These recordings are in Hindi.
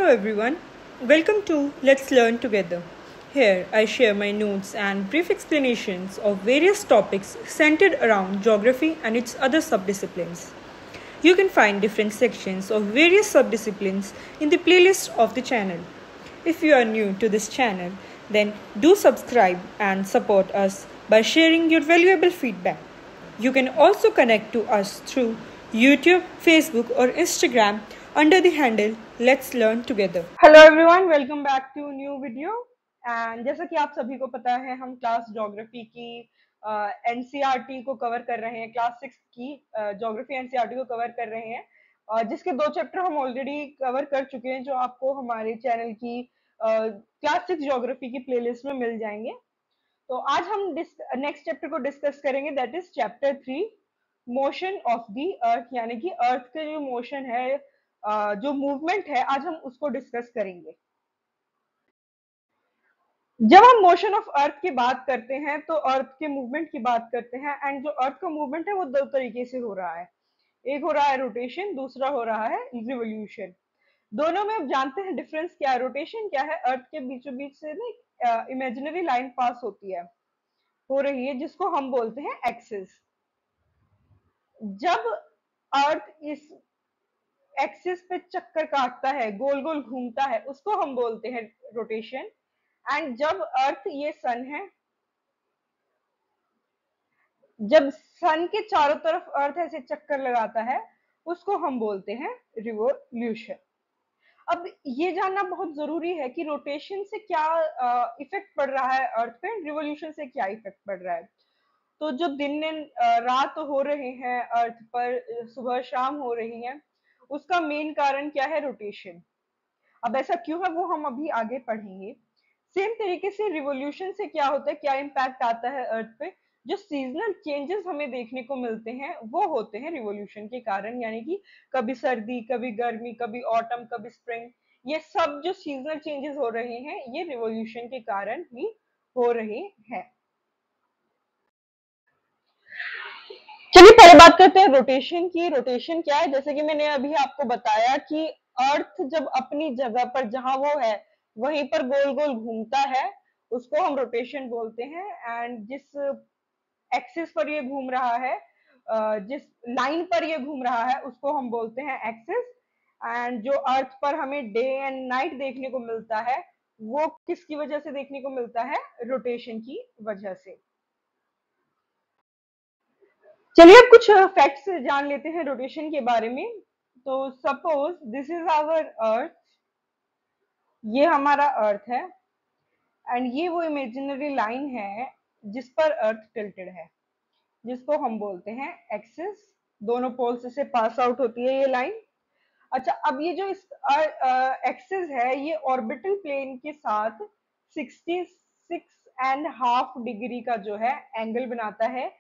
everyone, welcome to Let's Learn Together. Here I share my notes and brief explanations of various topics centered around geography and its other subdisciplines. You can find different sections of various subdisciplines in the playlist of the channel. If you are new to this channel, then do subscribe and support us by sharing your valuable feedback. You can also connect to us through YouTube, Facebook or Instagram under the handle Let's Learn Together. Hello everyone, welcome back to new video. And जैसा कि आप सभी को पता है, हम क्लास ज्योग्राफी की एनसीईआरटी को कवर कर रहे हैं, क्लास 6 की ज्योग्राफी एनसीईआरटी को कवर कर रहे हैं, जिसके 2 चैप्टर हम ऑलरेडी कवर कर चुके हैं, जो आपको हमारे चैनल की क्लास 6 ज्योग्राफी की प्लेलिस्ट में मिल जाएंगे। तो आज हम नेक्स्ट चैप्टर को डिस्कस करेंगे, that is chapter 3 motion of the earth, यानी कि अर्थ के जो मोशन है, जो मूवमेंट है, आज हम उसको डिस्कस करेंगे। जब हम मोशन ऑफ अर्थ की बात करते हैं तो अर्थ के मूवमेंट की बात करते हैं, एंड जो अर्थ का मूवमेंट है वो 2 तरीके से हो रहा है। एक हो रहा है रोटेशन, दूसरा हो रहा है रिवोल्यूशन। दोनों में आप जानते हैं डिफरेंस क्या है। रोटेशन क्या है, अर्थ के बीचों बीच से ना इमेजिनरी लाइन पास होती है, हो रही है, जिसको हम बोलते हैं एक्सिस। जब अर्थ इस एक्सिस पे चक्कर काटता है, गोल गोल घूमता है, उसको हम बोलते हैं रोटेशन। एंड जब अर्थ, ये सन है, जब सन के चारों तरफ अर्थ ऐसे चक्कर लगाता है, उसको हम बोलते हैं रिवोल्यूशन। अब ये जानना बहुत जरूरी है कि रोटेशन से क्या इफेक्ट पड़ रहा है अर्थ पे, रिवोल्यूशन से क्या इफेक्ट पड़ रहा है। तो जो दिन रात हो रहे हैं अर्थ पर, सुबह शाम हो रही है, उसका मेन कारण क्या है, रोटेशन। अब ऐसा क्यों है वो हम अभी आगे पढ़ेंगे। सेम तरीके से रिवोल्यूशन से क्या होता है, क्या इम्पैक्ट आता है अर्थ पे। जो सीजनल चेंजेस हमें देखने को मिलते हैं वो होते हैं रिवोल्यूशन के कारण, यानी कि कभी सर्दी, कभी गर्मी, कभी ऑटम, कभी स्प्रिंग, ये सब जो सीजनल चेंजेस हो रहे हैं ये रिवोल्यूशन के कारण ही हो रहे हैं। चलिए पहले बात करते हैं रोटेशन की। रोटेशन क्या है, जैसे कि मैंने अभी आपको बताया कि अर्थ जब अपनी जगह पर, जहां वो है वहीं पर गोल गोल घूमता है, उसको हम रोटेशन बोलते हैं। एंड जिस एक्सिस पर ये घूम रहा है, जिस लाइन पर ये घूम रहा है, उसको हम बोलते हैं एक्सिस। एंड जो अर्थ पर हमें डे एंड नाइट देखने को मिलता है, वो किसकी वजह से देखने को मिलता है, रोटेशन की वजह से। चलिए अब कुछ फैक्ट्स जान लेते हैं रोटेशन के बारे में। तो suppose this is our earth, ये हमारा अर्थ है, एंड ये वो इमेजिनरी लाइन है जिस पर अर्थ टिल्टेड है, जिसको हम बोलते हैं एक्सिस। दोनों पोल्स से पास आउट होती है ये लाइन। अच्छा, अब ये जो इस एक्सिस है, ये ऑर्बिटल प्लेन के साथ 66.5 डिग्री का जो है एंगल बनाता है।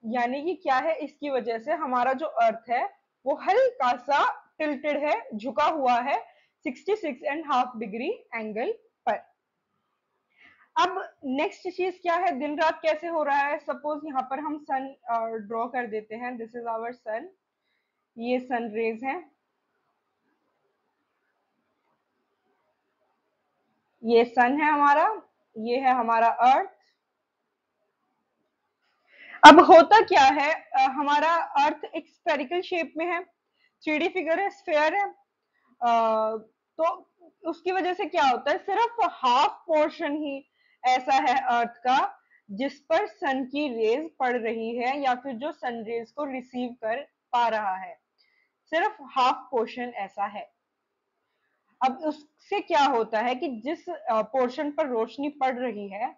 यानी कि क्या है, इसकी वजह से हमारा जो अर्थ है वो हल्का सा टिल्टेड है, झुका हुआ है 66.5 डिग्री एंगल पर। अब नेक्स्ट चीज क्या है, दिन रात कैसे हो रहा है। सपोज यहाँ पर हम सन ड्रॉ कर देते हैं, दिस इज आवर सन, ये सन रेज है, ये सन है हमारा, ये है हमारा अर्थ। अब होता क्या है, हमारा अर्थ एक स्फेरिकल शेप में है, 3D फिगर है, स्फेयर है। तो उसकी वजह से क्या होता है, सिर्फ हाफ पोर्शन ही ऐसा है अर्थ का जिस पर सन की रेज पड़ रही है, या फिर जो सन रेज को रिसीव कर पा रहा है, सिर्फ हाफ पोर्शन ऐसा है। अब उससे क्या होता है कि जिस पोर्शन पर रोशनी पड़ रही है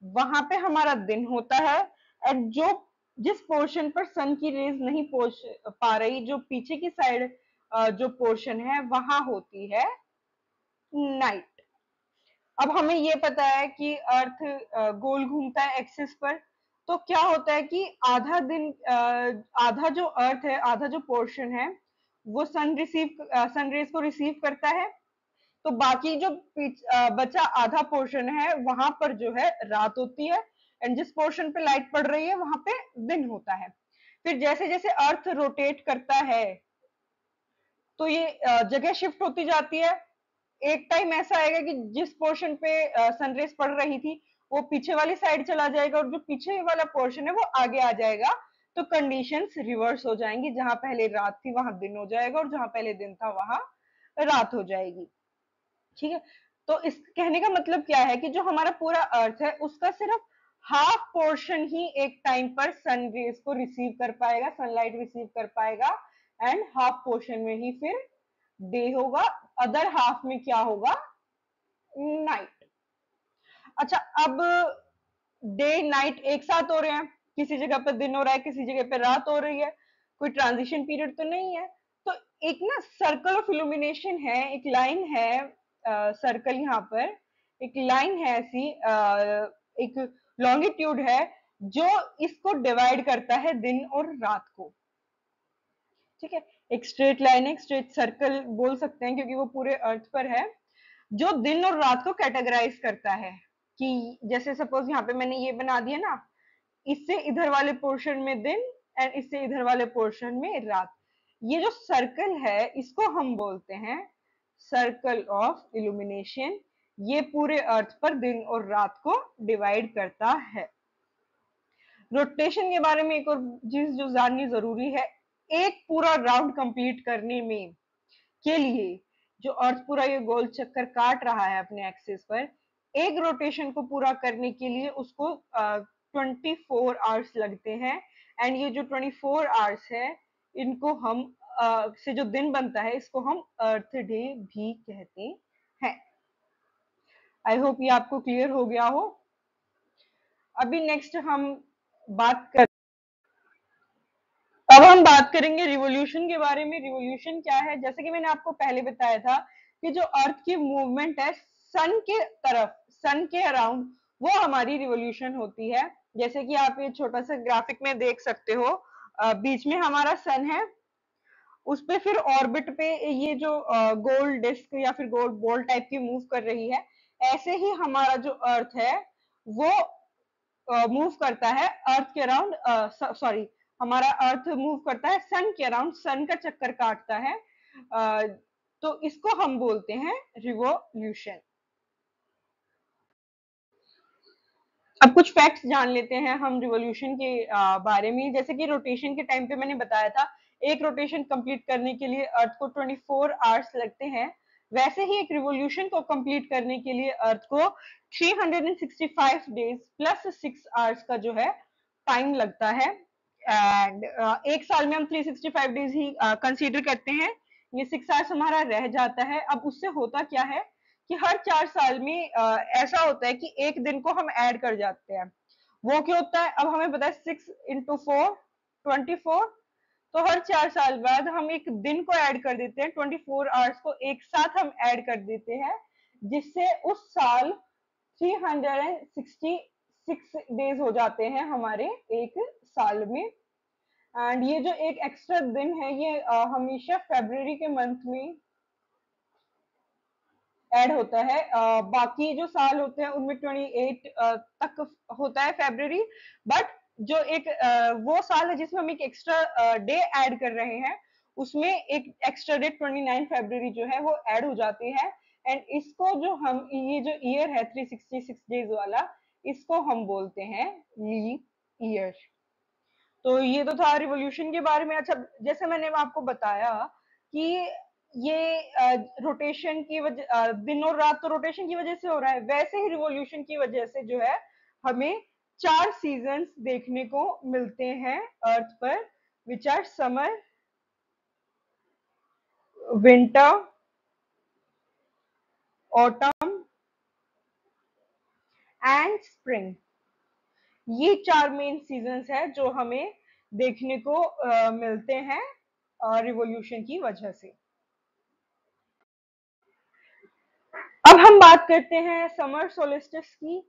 वहां पे हमारा दिन होता है, और जो जिस पोर्शन पर सन की रेज नहीं पहुंच पा रही, जो पीछे की साइड जो पोर्शन है, वहां होती है नाइट। अब हमें ये पता है कि अर्थ गोल घूमता है एक्सिस पर, तो क्या होता है कि आधा दिन, आधा जो अर्थ है, आधा जो पोर्शन है, वो सन रेज को रिसीव करता है। तो बाकी जो बचा आधा पोर्शन है, वहां पर जो है रात होती है, एंड जिस पोर्शन पे लाइट पड़ रही है वहां पे दिन होता है। फिर जैसे जैसे अर्थ रोटेट करता है तो ये जगह शिफ्ट होती जाती है। एक टाइम ऐसा आएगा कि जिस पोर्शन पे सनरेज पड़ रही थी वो पीछे वाली साइड चला जाएगा और जो पीछे वाला पोर्शन है वो आगे आ जाएगा। तो कंडीशंस रिवर्स हो जाएंगी, जहां पहले रात थी वहां दिन हो जाएगा और जहां पहले दिन था वहां रात हो जाएगी। ठीक है, तो इस कहने का मतलब क्या है कि जो हमारा पूरा अर्थ है उसका सिर्फ हाफ पोर्शन ही एक टाइम पर सन रेज को रिसीव कर पाएगा, सनलाइट रिसीव कर पाएगा, एंड हाफ पोर्शन में ही फिर डे होगा, अदर हाफ में क्या होगा, नाइट। अच्छा, अब डे नाइट एक साथ हो रहे हैं, किसी जगह पर दिन हो रहा है किसी जगह पर रात हो रही है, कोई ट्रांजिशन पीरियड तो नहीं है। तो एक ना सर्कल ऑफ इल्यूमिनेशन है, एक लाइन है, सर्कल यहाँ पर एक लाइन है ऐसी, एक लॉन्गिट्यूड है जो इसको डिवाइड करता है दिन और रात को। ठीक है, एक स्ट्रेट लाइन है, एक स्ट्रेट सर्कल बोल सकते हैं क्योंकि वो पूरे अर्थ पर है, जो दिन और रात को कैटेगराइज करता है। कि जैसे सपोज यहाँ पे मैंने ये बना दिया ना, इससे इधर वाले पोर्शन में दिन एंड इससे इधर वाले पोर्शन में रात। ये जो सर्कल है इसको हम बोलते हैं सर्कल ऑफ इल्यूमिनेशन। ये पूरे अर्थ पर दिन और रात को डिवाइड करता है। रोटेशन के बारे में एक और चीज जो जाननी जरूरी है, एक पूरा राउंड कंप्लीट करने में के लिए जो अर्थ पूरा ये गोल चक्कर काट रहा है अपने एक्सिस पर, एक रोटेशन को पूरा करने के लिए उसको 24 आवर्स लगते हैं। एंड ये जो 24 आवर्स है इनको हम से जो दिन बनता है इसको हम अर्थ डे भी कहते हैं। आई होप ये आपको क्लियर हो गया हो। अभी नेक्स्ट हम बात कर अब हम बात करेंगे रिवॉल्यूशन के बारे में। रिवॉल्यूशन क्या है, जैसे कि मैंने आपको पहले बताया था कि जो अर्थ की मूवमेंट है सन के तरफ, सन के अराउंड, वो हमारी रिवॉल्यूशन होती है। जैसे कि आप ये छोटा सा ग्राफिक में देख सकते हो, बीच में हमारा सन है, उस पे फिर ऑर्बिट पे ये जो गोल डिस्क या फिर गोल बॉल टाइप की मूव कर रही है। ऐसे ही हमारा जो अर्थ है वो मूव करता है अर्थ के अराउंड, सॉरी, हमारा अर्थ मूव करता है सन के अराउंड, सन का चक्कर काटता है। तो इसको हम बोलते हैं रिवॉल्यूशन। अब कुछ फैक्ट्स जान लेते हैं हम रिवॉल्यूशन के बारे में। जैसे कि रोटेशन के टाइम पे मैंने बताया था एक रोटेशन कंप्लीट करने के लिए अर्थ को 24 आवर्स लगते हैं, वैसे ही एक रिवॉल्यूशन को कंप्लीट करने के लिए अर्थ को 365 डेज प्लस 6 आवर्स का जो है टाइम लगता है। एंड एक साल में हम 365 डेज ही कंसीडर करते हैं, ये 6 आवर्स हमारा रह जाता है। अब उससे होता क्या है कि हर 4 साल में ऐसा होता है कि एक दिन को हम ऐड कर जाते हैं। वो क्यों होता है, अब हमें पता है 6 × 4 24, तो हर 4 साल बाद हम एक दिन को ऐड कर देते हैं, 24 आवर्स को एक साथ हम ऐड कर देते हैं, जिससे उस साल 366 डेज हो जाते हैं हमारे एक साल में। एंड ये जो एक एक्स्ट्रा दिन है ये हमेशा फरवरी के मंथ में ऐड होता है। बाकी जो साल होते हैं उनमें 28 तक होता है फरवरी, बट जो एक वो साल है जिसमें हम एक एक्स्ट्रा डे ऐड कर रहे हैं, उसमें एक एक्स्ट्रा डे 29 फरवरी जो है वो ऐड हो जाती है। एंड इसको जो हम ये जो ईयर है 366 डेज वाला, इसको हम बोलते हैं लीप ईयर। तो ये तो था रिवॉल्यूशन के बारे में। अच्छा, जैसे मैंने आपको बताया कि ये रोटेशन की वजह, दिन और रात तो रोटेशन की वजह से हो रहा है, वैसे ही रिवॉल्यूशन की वजह से जो है हमें 4 सीजन्स देखने को मिलते हैं अर्थ पर, which are summer, winter, autumn and spring. ये 4 मेन सीजन्स है जो हमें देखने को मिलते हैं रिवॉल्यूशन की वजह से। अब हम बात करते हैं समर सोलिस्टिस की,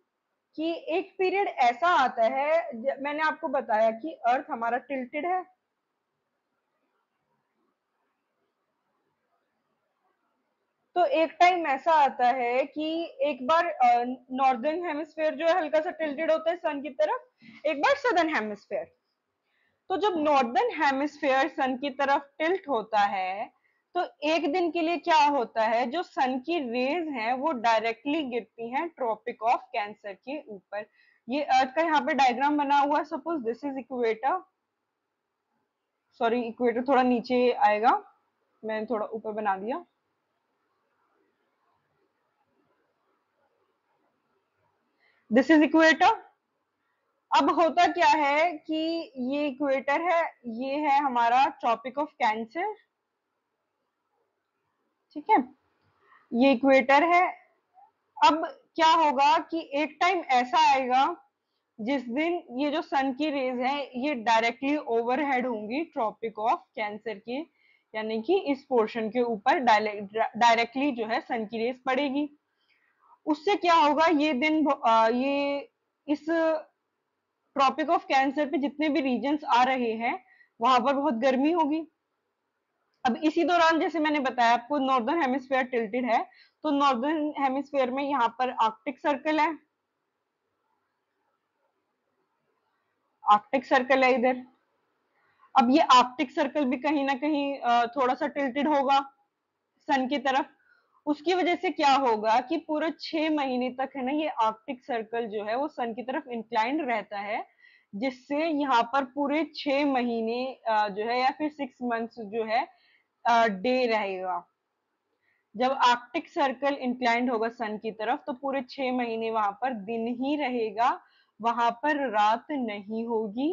कि एक पीरियड ऐसा आता है, मैंने आपको बताया कि अर्थ हमारा टिल्टेड है, तो एक टाइम ऐसा आता है कि एक बार नॉर्दर्न हेमिस्फेयर जो है हल्का सा टिल्टेड होता है सन की तरफ, एक बार सदर्न हेमिस्फेयर। तो जब नॉर्दर्न हेमिस्फेयर सन की तरफ टिल्ट होता है तो एक दिन के लिए क्या होता है, जो सन की रेज हैं वो डायरेक्टली गिरती हैं ट्रॉपिक ऑफ कैंसर के ऊपर। ये अर्थ का यहाँ पे डायग्राम बना हुआ है, suppose this is equator, sorry equator थोड़ा नीचे आएगा, मैंने थोड़ा ऊपर बना दिया। This is equator. अब होता क्या है कि ये इक्वेटर है, ये है हमारा ट्रॉपिक ऑफ कैंसर, ठीक है, ये इक्वेटर है। अब क्या होगा कि एक टाइम ऐसा आएगा जिस दिन ये जो सन की रेज है ये डायरेक्टली ओवरहेड होंगी ट्रॉपिक ऑफ कैंसर के, यानी कि इस पोर्शन के ऊपर डायरेक्टली जो है सन की रेज पड़ेगी। उससे क्या होगा, ये दिन ये इस ट्रॉपिक ऑफ कैंसर पे जितने भी रीजन्स आ रहे हैं वहां पर बहुत गर्मी होगी। अब इसी दौरान जैसे मैंने बताया आपको, नॉर्दर्न हेमिस्फेयर टिल्टेड है, तो नॉर्दर्न हेमिस्फेयर में यहाँ पर आर्कटिक सर्कल है, आर्कटिक सर्कल है इधर। अब ये आर्कटिक सर्कल भी कहीं ना कहीं थोड़ा सा टिल्टेड होगा सन की तरफ। उसकी वजह से क्या होगा कि पूरे 6 महीने तक है ना, ये आर्कटिक सर्कल जो है वो सन की तरफ इंक्लाइंड रहता है, जिससे यहाँ पर पूरे 6 महीने जो है या फिर 6 मंथ्स जो है डे रहेगा। जब आर्कटिक सर्कल इंक्लाइंड होगा सन की तरफ तो पूरे 6 महीने वहां पर दिन ही रहेगा, वहां पर रात नहीं होगी।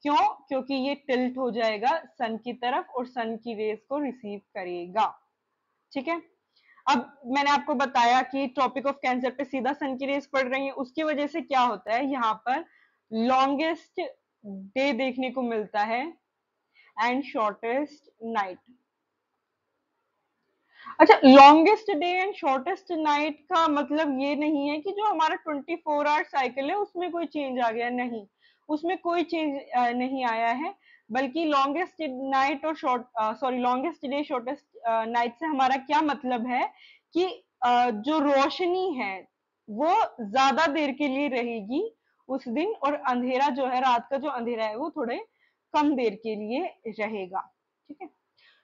क्यों? क्योंकि ये टिल्ट हो जाएगा सन की तरफ और सन की रेज को रिसीव करेगा, ठीक है। अब मैंने आपको बताया कि ट्रॉपिक ऑफ कैंसर पे सीधा सन की रेज पड़ रही है, उसकी वजह से क्या होता है, यहाँ पर लॉन्गेस्ट डे देखने को मिलता है एंड शॉर्टेस्ट नाइट। अच्छा, longest day and shortest night का मतलब ये नहीं है कि जो हमारा 24 आवर साइकिल है उसमें कोई चेंज आ गया, नहीं, उसमें कोई चेंज नहीं आया है। बल्कि लॉन्गेस्ट नाइट और लॉन्गेस्ट डे शॉर्टेस्ट नाइट से हमारा क्या मतलब है कि जो रोशनी है वो ज्यादा देर के लिए रहेगी उस दिन, और अंधेरा जो है, रात का जो अंधेरा है वो थोड़े कम देर के लिए रहेगा, ठीक है।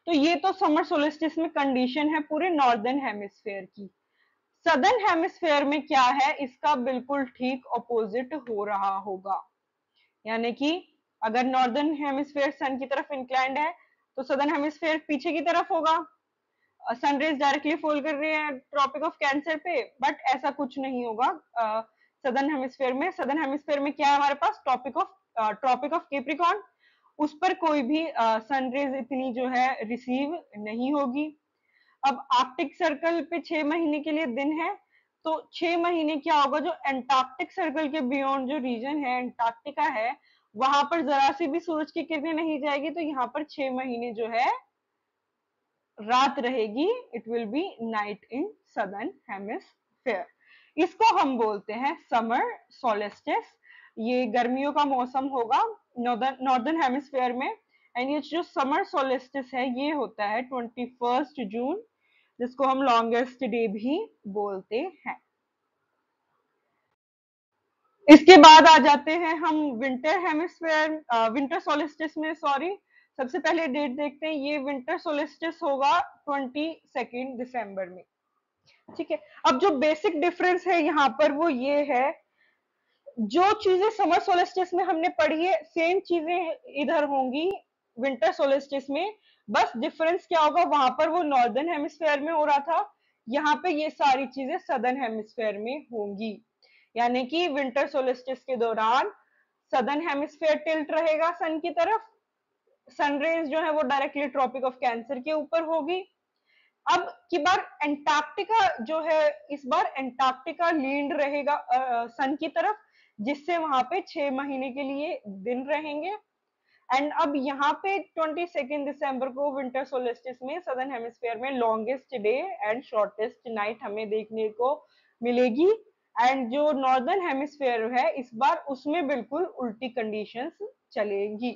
तो ये तो समर सोलिस्टिस में कंडीशन है पूरे नॉर्दर्न हेमिस्फेयर की। सदर्न हेमिस्फेयर में क्या है, इसका बिल्कुल ठीक ऑपोजिट हो रहा होगा। यानी कि अगर नॉर्दर्न हेमिस्फेयर सन की तरफ इंक्लाइंड है तो सदर्न हेमिस्फेयर पीछे की तरफ होगा, सनरेज डायरेक्टली फॉल कर रही है ट्रॉपिक ऑफ कैंसर पे, बट ऐसा कुछ नहीं होगा सदर्न हेमिस्फेयर में। सदर्न हेमिस्फेयर में क्या है हमारे पास, ट्रॉपिक ऑफ कैप्रिकॉर्न, उस पर कोई भी सनरेज इतनी जो है रिसीव नहीं होगी। अब आर्कटिक सर्कल पे 6 महीने के लिए दिन है, तो 6 महीने क्या होगा, जो एंटार्क्टिक सर्कल के बियॉन्ड जो रीजन है, एंटार्क्टिका है, वहां पर जरा सी भी सूरज की किरणें नहीं जाएगी, तो यहाँ पर 6 महीने जो है रात रहेगी, it will be night in southern hemisphere. इसको हम बोलते हैं समर सोलिस्टिस। ये गर्मियों का मौसम होगा नॉर्दर्न हेमिस्फेयर में, एंड ये जो समर सोलिस्टिस है ये होता है 21 जून, जिसको हम लॉन्गेस्ट डे भी बोलते हैं। इसके बाद आ जाते हैं हम विंटर हेमिस्फेयर, विंटर सोलिस्टिस में, सॉरी, सबसे पहले डेट देखते हैं, ये विंटर सोलिस्टिस होगा 22 दिसंबर में, ठीक है। अब जो बेसिक डिफरेंस है यहाँ पर वो ये है, जो चीजें समर सोलिस्टिस में हमने पढ़ी है सेम चीजें इधर होंगी विंटर सोलिस्टिस में। बस डिफरेंस क्या होगा, वहां पर वो नॉर्दर्न हेमिस्फेयर में हो रहा था, यहाँ पे ये सारी चीजें सदर्न हेमिस्फेयर में होंगी। यानी कि विंटर सोलिस्टिस के दौरान सदर्न हेमिस्फेयर टिल्ट रहेगा सन की तरफ, सनरेज जो है वो डायरेक्टली ट्रॉपिक ऑफ कैंसर के ऊपर होगी। अब की बार एंटार्क्टिका जो है, इस बार एंटार्क्टिका लीड रहेगा सन की तरफ, जिससे वहां पे 6 महीने के लिए दिन रहेंगे। एंड अब यहाँ पे 22 दिसंबर को विंटर सोलिस्टिस में सदर्न हेमिस्फेयर में longest day and shortest night हमें देखने को मिलेगी। एंड जो नॉर्दर्न हेमिस्फेयर है इस बार उसमें बिल्कुल उल्टी कंडीशंस चलेंगी,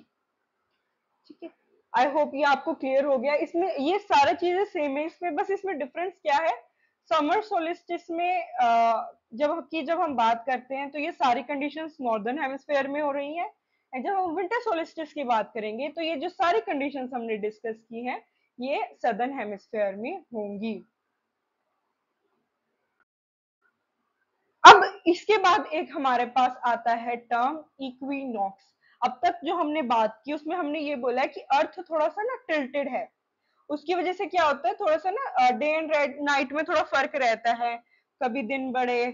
ठीक है। आई होप ये आपको क्लियर हो गया। इसमें ये सारी चीजें सेम है, इसमें बस इसमें डिफरेंस क्या है, समर सोलिस्टिस में जब हम बात करते हैं तो ये सारी कंडीशंस नॉर्दर्न हेमिस्फेयर में हो रही है, एंड जब हम विंटर सोलिस्टिस की बात करेंगे तो ये जो सारी कंडीशंस हमने डिस्कस की हैं ये सदर्न हेमिस्फेयर में होंगी। अब इसके बाद एक हमारे पास आता है टर्म इक्विनॉक्स। अब तक जो हमने बात की उसमें हमने ये बोला है कि अर्थ थोड़ा सा ना टिल्टेड है, उसकी वजह से क्या होता है, थोड़ा सा ना डे एंड नाइट में थोड़ा फर्क रहता है। कभी दिन बड़े,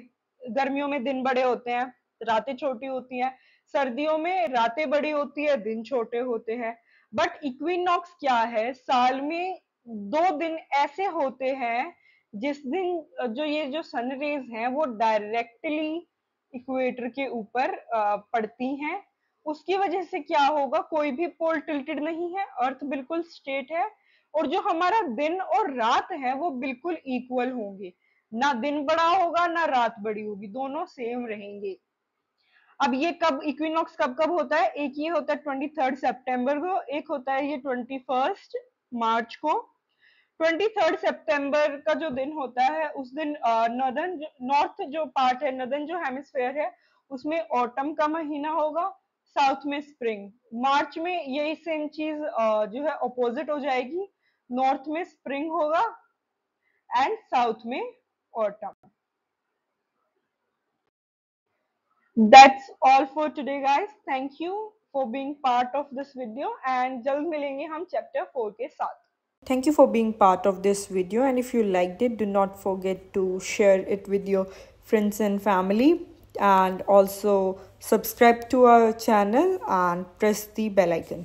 गर्मियों में दिन बड़े होते हैं, रातें छोटी होती हैं। सर्दियों में रातें बड़ी होती है, दिन छोटे होते हैं। बट इक्विनॉक्स क्या है, साल में 2 दिन ऐसे होते हैं जिस दिन जो ये जो सन रेज हैं वो डायरेक्टली इक्वेटर के ऊपर पड़ती हैं। उसकी वजह से क्या होगा, कोई भी पोल टिल्टेड नहीं है, अर्थ बिल्कुल स्ट्रेट है। और जो हमारा दिन और रात है वो बिल्कुल इक्वल होंगे, ना दिन बड़ा होगा ना रात बड़ी होगी, दोनों सेम रहेंगे। अब ये कब इक्विनॉक्स कब कब होता है, एक ये होता है 23 सितंबर को, एक होता है ये 21 मार्च को। 23 सितंबर का जो दिन होता है उस दिन नॉर्थ जो पार्ट है, नॉर्दर्न जो हेमिस्फेयर है, उसमें ऑटम का महीना होगा, साउथ में स्प्रिंग। मार्च में यही सेम चीज जो है अपोजिट हो जाएगी, नॉर्थ में स्प्रिंग होगा एंड साउथ में autumn. That's all for today guys, thank you for being part of this video and जल्द मिलेंगे हम चैप्टर 4 के साथ। Thank you for being part of this video, and if you liked it, do not forget to share it with your friends and family, and also subscribe to our channel and press the bell icon.